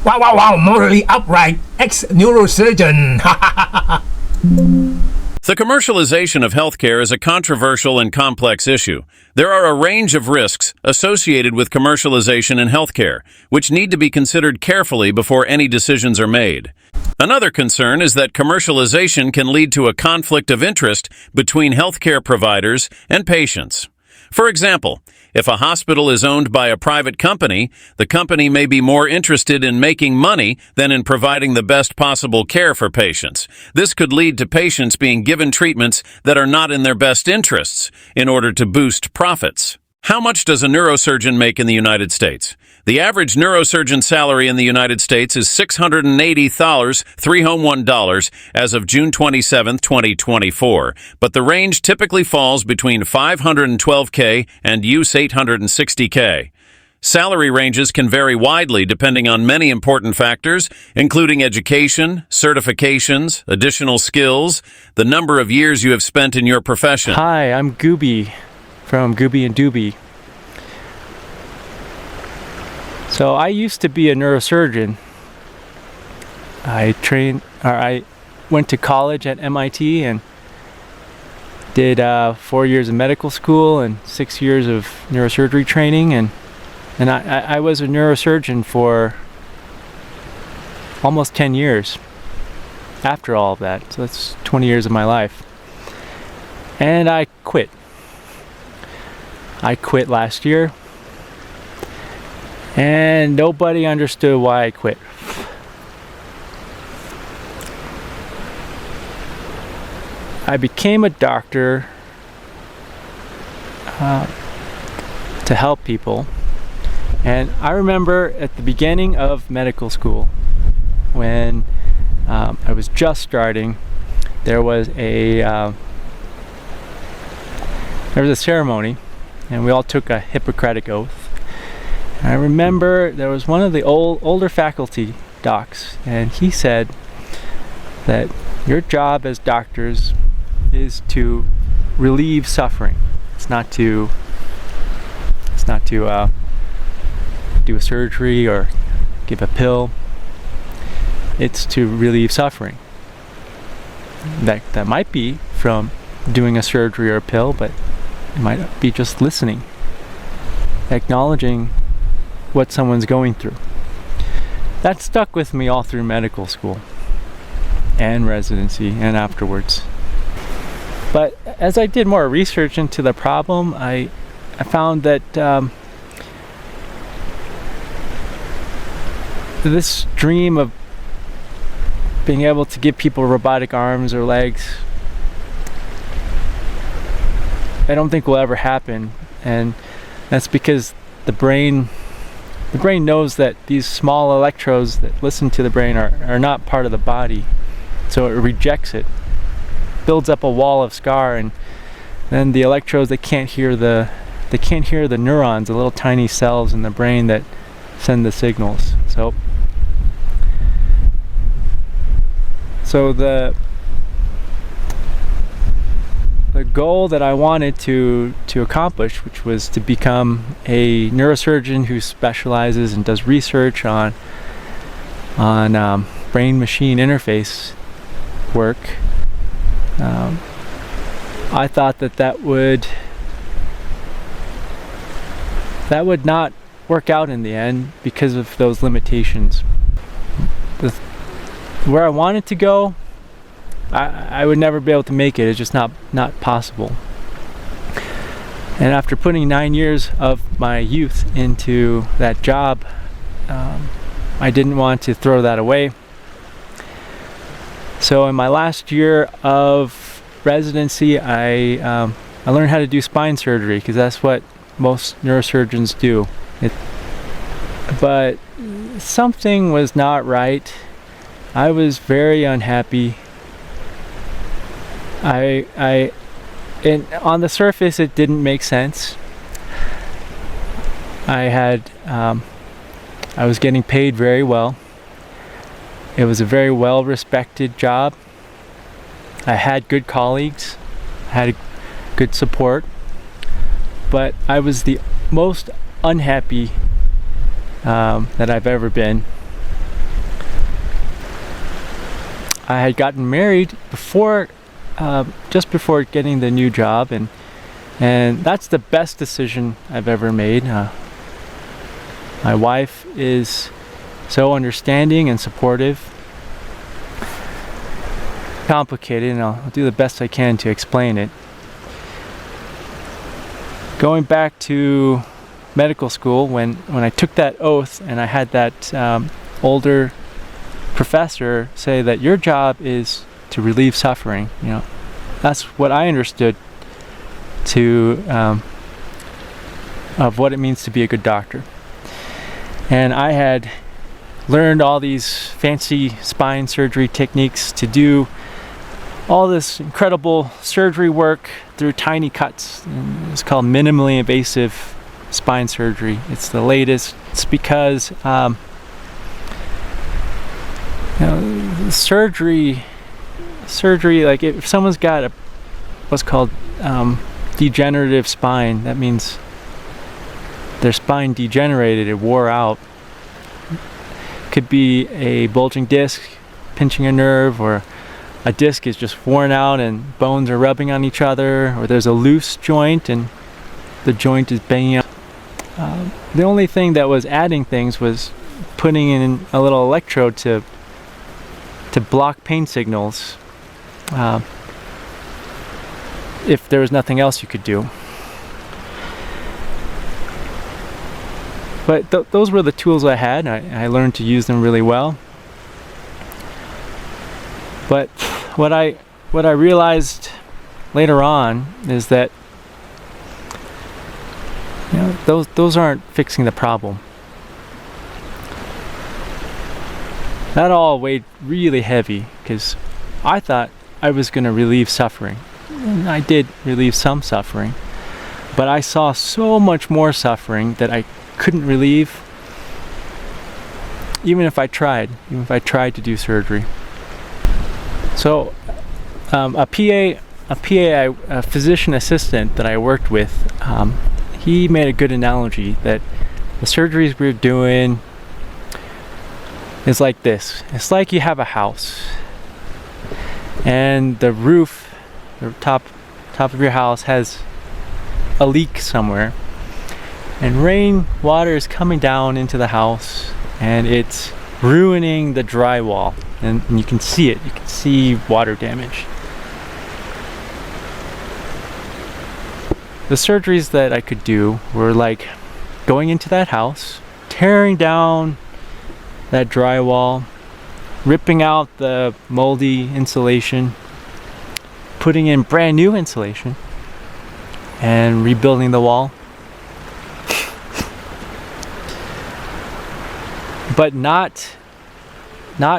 Wow, wow, wow, morally upright ex-neurosurgeon. The commercialization of healthcare is a controversial and complex issue. There are a range of risks associated with commercialization in healthcare, which need to be considered carefully before any decisions are made. Another concern is that commercialization can lead to a conflict of interest between healthcare providers and patients. For example, if a hospital is owned by a private company, the company may be more interested in making money than in providing the best possible care for patients. This could lead to patients being given treatments that are not in their best interests in order to boost profits. How much does a neurosurgeon make in the United States? The average neurosurgeon salary in the United States is $680,301 as of June 27, 2024, but the range typically falls between $512K and $860K. Salary ranges can vary widely depending on many important factors, including education, certifications, additional skills, the number of years you have spent in your profession. Hi, I'm Gooby from Gooby and Doobie. So I used to be a neurosurgeon. I went to college at MIT and did 4 years of medical school and 6 years of neurosurgery training, and I was a neurosurgeon for almost 10 years after all of that. So that's 20 years of my life. And I quit. I quit last year. And nobody understood why I quit. I became a doctor to help people. And I remember at the beginning of medical school, when I was just starting, there was a ceremony, and we all took a Hippocratic oath. I remember there was one of the older faculty docs, and he said that your job as doctors is to relieve suffering. It's not to do a surgery or give a pill. It's to relieve suffering. That might be from doing a surgery or a pill, but it might be just listening, acknowledging what someone's going through. That stuck with me all through medical school and residency and afterwards. But as I did more research into the problem, I found that this dream of being able to give people robotic arms or legs, I don't think will ever happen. And that's because the brain knows that these small electrodes that listen to the brain are not part of the body, so it rejects it, builds up a wall of scar, and then the electrodes, they can't hear the neurons, the little tiny cells in the brain that send the signals. So the goal that I wanted to accomplish, which was to become a neurosurgeon who specializes and does research on brain-machine interface work, I thought that would not work out in the end because of those limitations. Where I wanted to go, I would never be able to make it. It's just not possible. And after putting 9 years of my youth into that job, I didn't want to throw that away. So in my last year of residency, I learned how to do spine surgery, because that's what most neurosurgeons do. But something was not right. I was very unhappy. On the surface, it didn't make sense. I was getting paid very well. It was a very well-respected job. I had good colleagues, had good support, but I was the most unhappy that I've ever been. I had gotten married before, just before getting the new job, and that's the best decision I've ever made. My wife is so understanding and supportive. Complicated, and I'll do the best I can to explain it. Going back to medical school, when I took that oath and I had that older professor say that your job is to relieve suffering, that's what I understood of what it means to be a good doctor. And I had learned all these fancy spine surgery techniques to do all this incredible surgery work through tiny cuts. And it's called minimally invasive spine surgery. It's the latest. It's because surgery, like if someone's got what's called degenerative spine, that means their spine degenerated, it wore out. Could be a bulging disc pinching a nerve, or a disc is just worn out and bones are rubbing on each other, or there's a loose joint and the joint is banging up. The only thing that was adding things was putting in a little electrode to block pain signals if there was nothing else you could do. But those were the tools I had. I learned to use them really well. But what I realized later on is that those aren't fixing the problem. That all weighed really heavy because I thought I was going to relieve suffering. And I did relieve some suffering, but I saw so much more suffering that I couldn't relieve, even if I tried to do surgery. So a physician assistant that I worked with, he made a good analogy that the surgeries we're doing is like this. It's like you have a house and the roof, the top of your house has a leak somewhere, and rain water is coming down into the house and it's ruining the drywall, and you can see it. You can see water damage. The surgeries that I could do were like going into that house, tearing down that drywall, ripping out the moldy insulation, putting in brand new insulation, and rebuilding the wall. But not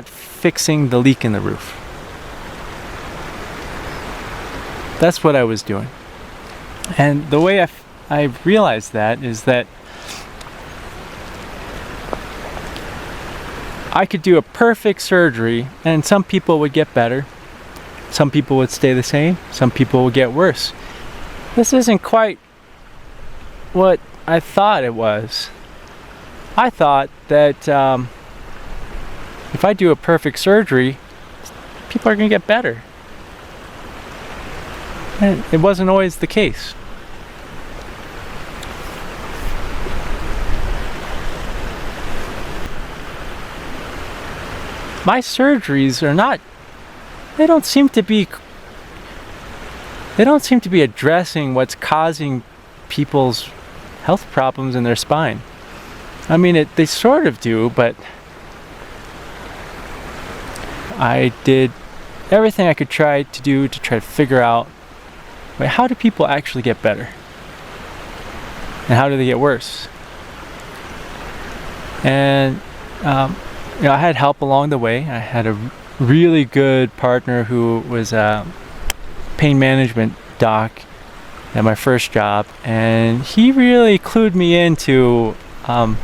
fixing the leak in the roof. That's what I was doing. And the way I realized that is that I could do a perfect surgery and some people would get better. Some people would stay the same. Some people would get worse. This isn't quite what I thought it was. I thought that if I do a perfect surgery, people are going to get better. And it wasn't always the case. My surgeries are not, they don't seem to be addressing what's causing people's health problems in their spine. I mean, they sort of do, but I did everything I could try to do to try to figure out, how do people actually get better? And how do they get worse? And I had help along the way. I had a really good partner who was a pain management doc at my first job, and he really clued me into a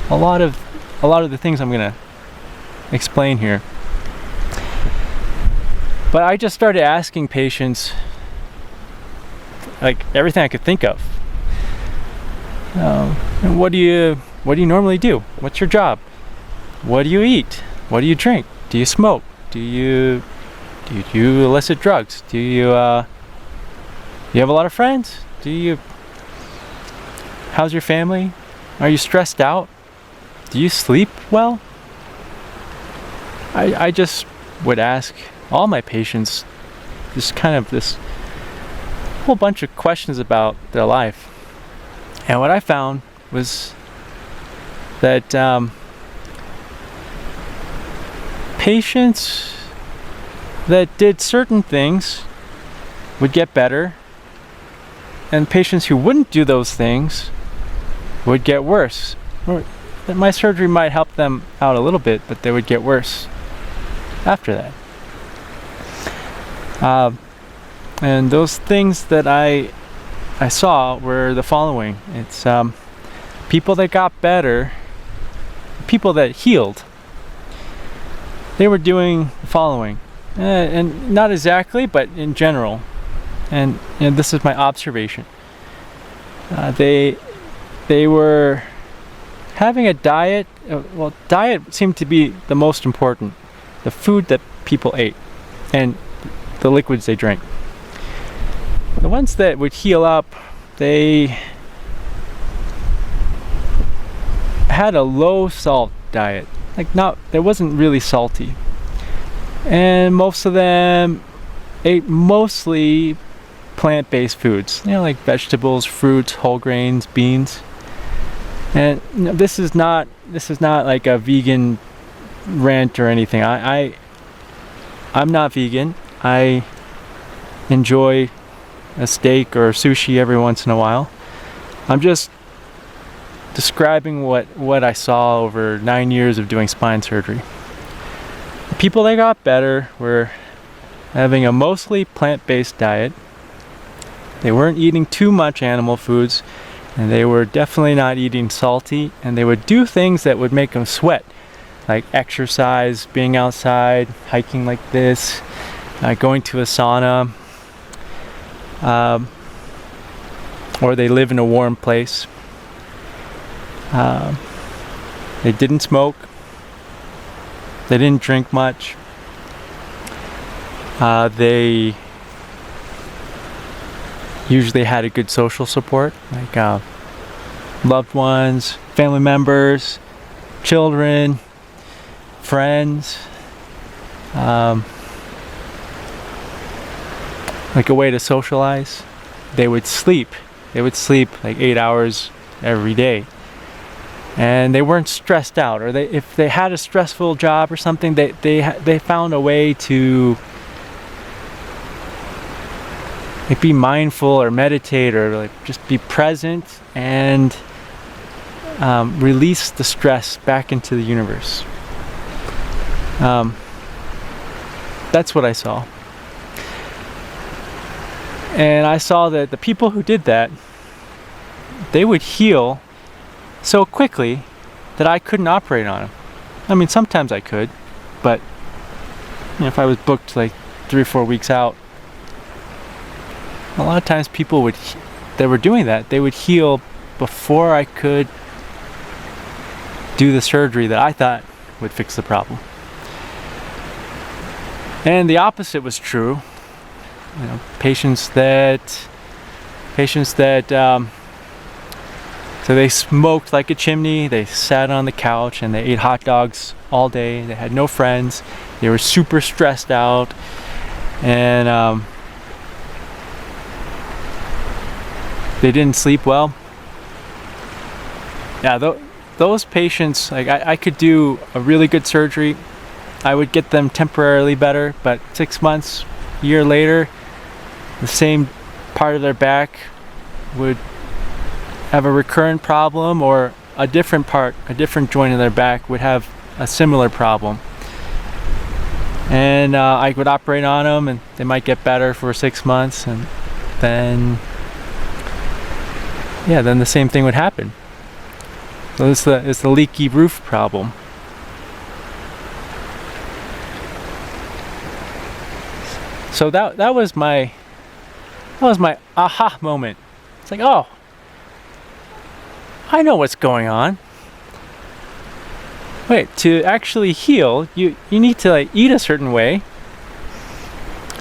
lot of the things I'm gonna explain here. But I just started asking patients like everything I could think of. And what do you normally do? What's your job? What do you eat? What do you drink? Do you smoke? Do you illicit drugs? Do you have a lot of friends? How's your family? Are you stressed out? Do you sleep well? I just would ask all my patients just kind of this whole bunch of questions about their life. And what I found was that patients that did certain things would get better, and patients who wouldn't do those things would get worse. Or that my surgery might help them out a little bit, but they would get worse after that. And those things that I saw were the following. It's people that got better, people that healed, they were doing the following. And not exactly, but in general. And this is my observation. They were having a diet. Well, diet seemed to be the most important. The food that people ate and the liquids they drank. The ones that would heal up, they had a low salt diet. It wasn't really salty. And most of them ate mostly plant-based foods, like vegetables, fruits, whole grains, beans. And this is not like a vegan rant or anything. I'm not vegan. I enjoy a steak or sushi every once in a while. I'm just describing what I saw over 9 years of doing spine surgery. The people that got better were having a mostly plant-based diet. They weren't eating too much animal foods, and they were definitely not eating salty, and they would do things that would make them sweat, like exercise, being outside, hiking like this, going to a sauna, or they live in a warm place. They didn't smoke. They didn't drink much. They usually had a good social support, like loved ones, family members, children, friends, like a way to socialize. They would sleep like 8 hours every day, and they weren't stressed out. Or if they had a stressful job or something, they found a way to be mindful or meditate or just be present and release the stress back into the universe. That's what I saw. And I saw that the people who did that, they would heal so quickly that I couldn't operate on them. I mean, sometimes I could, but if I was booked like 3 or 4 weeks out, a lot of times people that were doing that, they would heal before I could do the surgery that I thought would fix the problem. And the opposite was true. Patients that so they smoked like a chimney, they sat on the couch and they ate hot dogs all day, they had no friends, they were super stressed out, and they didn't sleep well. Yeah, those patients, I could do a really good surgery. I would get them temporarily better, but 6 months, a year later, the same part of their back would have a recurrent problem, or a different joint of their back would have a similar problem. And I would operate on them, and they might get better for 6 months, and then the same thing would happen. So it's the leaky roof problem. So that was my aha moment. It's like, oh, I know what's going on. Wait, to actually heal, you need to like eat a certain way,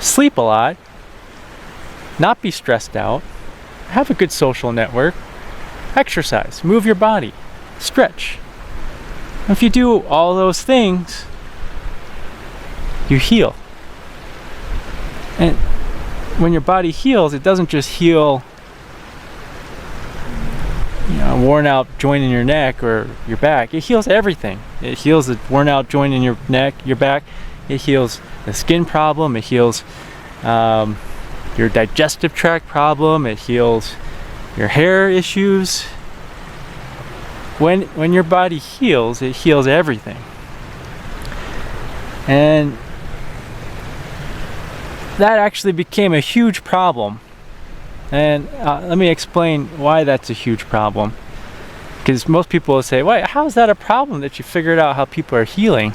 sleep a lot, not be stressed out, have a good social network, exercise, move your body, stretch. If you do all those things, you heal. And when your body heals, it doesn't just heal, a worn out joint in your neck or your back. It heals everything. It heals the worn out joint in your neck, your back. It heals the skin problem. It heals your digestive tract problem. It heals your hair issues. When your body heals, it heals everything. And that actually became a huge problem. And let me explain why that's a huge problem. Because most people will say, wait, how is that a problem that you figured out how people are healing?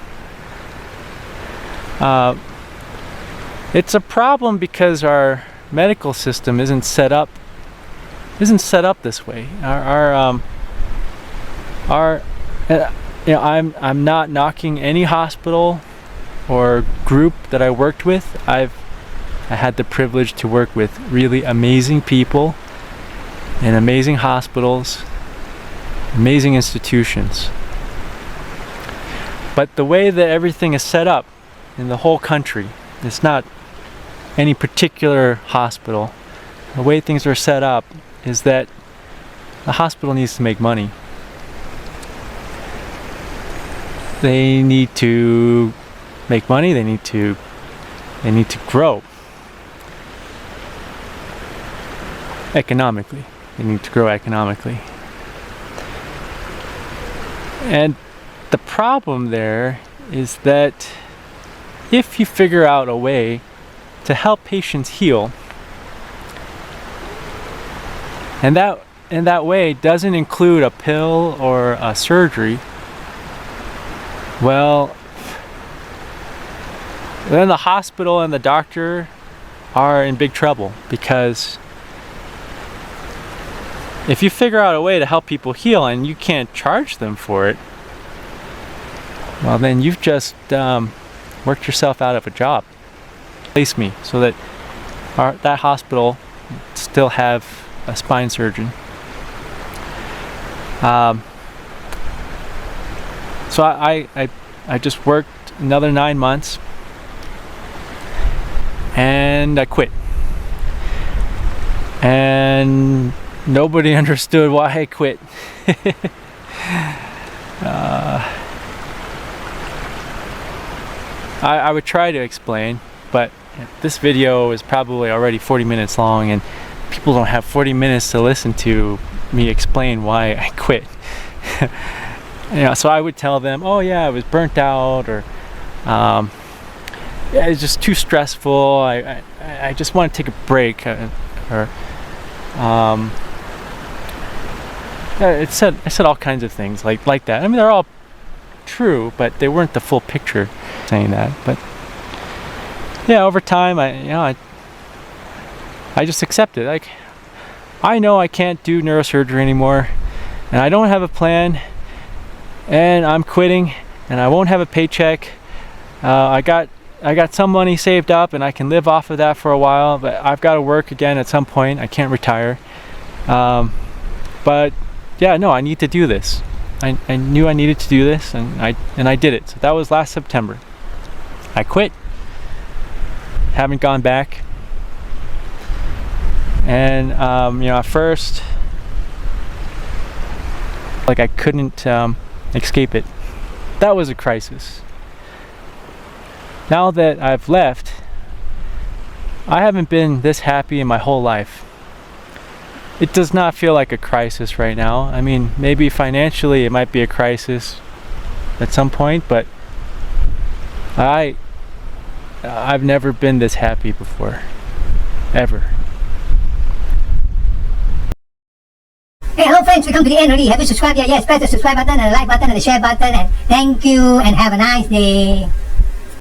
It's a problem because our medical system isn't set up this way. I'm not knocking any hospital or group that I worked with. I had the privilege to work with really amazing people in amazing hospitals, amazing institutions. But the way that everything is set up in the whole country, it's not any particular hospital. The way things are set up is that the hospital needs to make money. They need to make money, they need to grow. Economically. They need to grow economically. And the problem there is that if you figure out a way to help patients heal, and that way doesn't include a pill or a surgery, well, then the hospital and the doctor are in big trouble, because if you figure out a way to help people heal and you can't charge them for it, well, then you've just worked yourself out of a job. Replace me so that that hospital still have a spine surgeon. So I just worked another 9 months and I quit. And nobody understood why I quit. I would try to explain, but this video is probably already 40 minutes long and people don't have 40 minutes to listen to me explain why I quit. So I would tell them, oh yeah, I was burnt out, or yeah, it's just too stressful, I just want to take a break, I said all kinds of things like that. I mean, they're all true, but they weren't the full picture saying that. But yeah, over time, I just accepted. Like, I know I can't do neurosurgery anymore, and I don't have a plan, and I'm quitting, and I won't have a paycheck. I got some money saved up, and I can live off of that for a while, but I've got to work again at some point. I can't retire. But yeah, no, I need to do this. I knew I needed to do this, and I did it. So that was last September. I quit. Haven't gone back. And at first, like, I couldn't escape it. That was a crisis. Now that I've left, I haven't been this happy in my whole life. It does not feel like a crisis right now. I mean, maybe financially it might be a crisis at some point, but I've never been this happy before. Ever. Hey, hello friends, we come to the end already. Have you subscribed yet? Yes, press the subscribe button and the like button and the share button, and thank you and have a nice day.